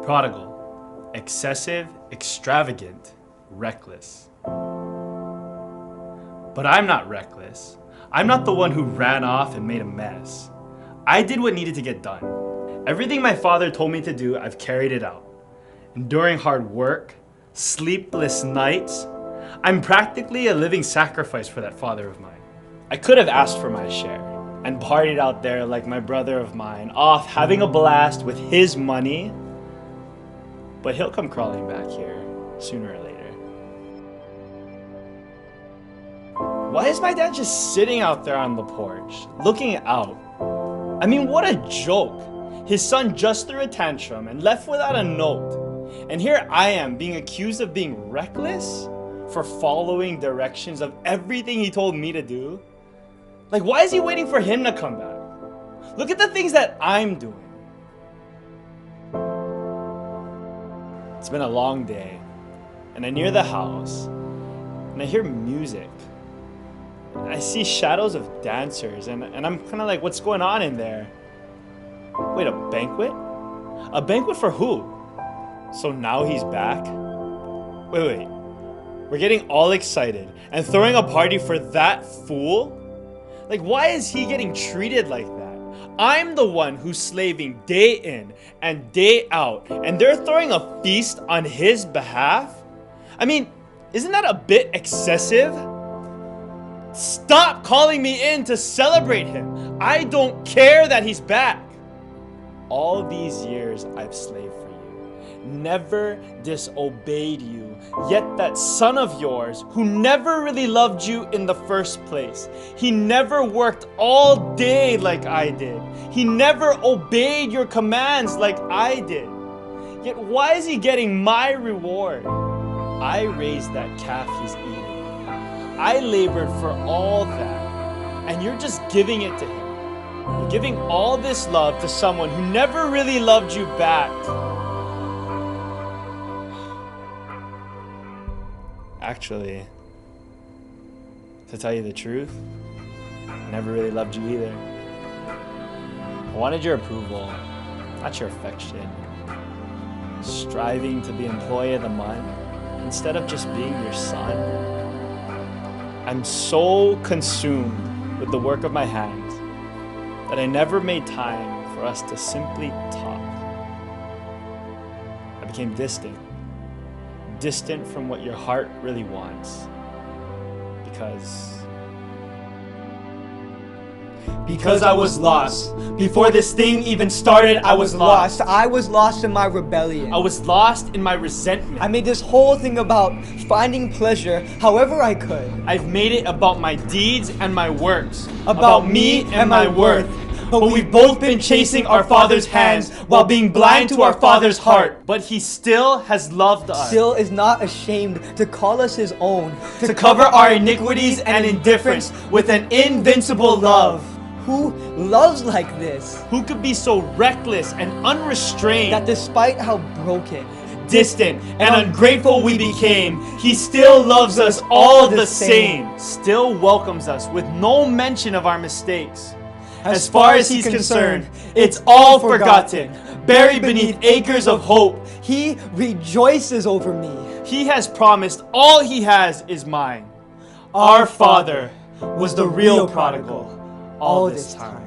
Prodigal, excessive, extravagant, reckless. But I'm not reckless. I'm not the one who ran off and made a mess. I did what needed to get done. Everything my father told me to do, I've carried it out. Enduring hard work, sleepless nights, I'm practically a living sacrifice for that father of mine. I could have asked for my share and partied out there like my brother of mine, off having a blast with his money, but he'll come crawling back here sooner or later. Why is my dad just sitting out there on the porch, looking out? I mean, what a joke. His son just threw a tantrum and left without a note. And here I am being accused of being reckless for following directions of everything he told me to do. Like, why is he waiting for him to come back? Look at the things that I'm doing. It's been a long day, and I near the house, and I hear music. I see shadows of dancers, and I'm kind of like, what's going on in there? Wait, a banquet? A banquet for who? So now he's back? Wait. We're getting all excited and throwing a party for that fool? Like, why is he getting treated like that? I'm the one who's slaving day in and day out, and they're throwing a feast on his behalf? I mean, isn't that a bit excessive? Stop calling me in to celebrate him. I don't care that he's back. All these years I've slaved for you, never disobeyed you, yet that son of yours who never really loved you in the first place, he never worked all day like I did. He never obeyed your commands like I did. Yet why is he getting my reward? I raised that calf he's eating. I labored for all that, and you're just giving it to him. You're giving all this love to someone who never really loved you back. Actually, to tell you the truth, I never really loved you either. I wanted your approval, not your affection. Striving to be employee of the month instead of just being your son. I'm so consumed with the work of my hands that I never made time for us to simply talk. I became distant from what your heart really wants. Because I was lost. Before this thing even started, I was lost. I was lost in my rebellion. I was lost in my resentment. I made this whole thing about finding pleasure however I could. I've made it about my deeds and my works. About me and my worth. But we've both been chasing our Father's hands while being blind to our Father's heart. But He still has loved us. Still is not ashamed to call us His own. To cover our iniquities and indifference with an invincible love. Who loves like this? Who could be so reckless and unrestrained that despite how broken, distant, and ungrateful we became, He still loves us all the same. Still welcomes us with no mention of our mistakes. As far as He's concerned, it's all forgotten, buried beneath acres of hope. He rejoices over me. He has promised all He has is mine. Our Father was the real prodigal all this time.